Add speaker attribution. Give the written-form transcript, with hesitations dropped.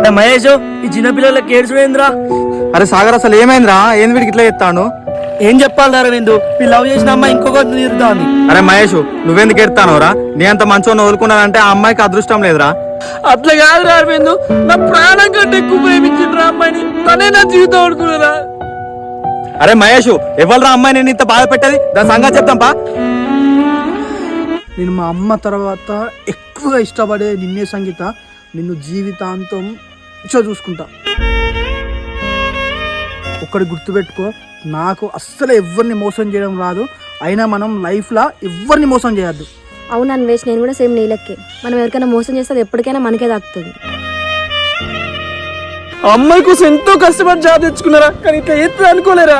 Speaker 1: అరే మహేష్, ఈ చిన్నపిల్లలకి ఏడ్చుడేంద్రా?
Speaker 2: అరే సాగర్, అసలు ఏమైందిరా? ఏంది వీడికి ఇట్లా చెప్తాను?
Speaker 1: ఏం చెప్పాలి అరవింద్? వీళ్ళు లవ్ చేసిన అమ్మాయి ఇంకొక తీరుతాంది.
Speaker 2: అరే మహేష్, నువ్వెందుకు ఎడతానోరా? నీ అంత మంచోని వదులుకున్నానంటే ఆ అమ్మాయికి అదృష్టం లేదురా.
Speaker 1: అట్లా కాదురా అరవింద్, నా ప్రాణం కంటే ఎక్కువ ప్రేమించిండ్రా అమ్మాయిని. తనే నా జీవితం అనుకున్నారా?
Speaker 2: అరే మహేష్, ఎవరురా అమ్మాయి నేను ఇంత బాధ పెట్టేది? దాని సంగతి చెప్తాంపా.
Speaker 3: నేను మా అమ్మ తర్వాత ఎక్కువగా ఇష్టపడే నిన్నే సంగీత. నిన్ను జీవితాంతం చూసుకుంటా. ఒక్కడి గుర్తుపెట్టుకో, నాకు అస్సలు ఎవరిని మోసం చేయడం రాదు. అయినా మనం లైఫ్లో ఎవరిని మోసం చేయొద్దు.
Speaker 4: అవును అన్వేష్, నేను కూడా సేమ్ నీలక్కే. మనం ఎవరికైనా మోసం చేస్తే అది ఎప్పటికైనా మనకే తాకుతుంది.
Speaker 1: అమ్మాయి కోసం ఎంతో కష్టపడి జాబ్ తెచ్చుకున్నారా, కానీ ఇట్లా ఎత్తు అనుకోలేరా?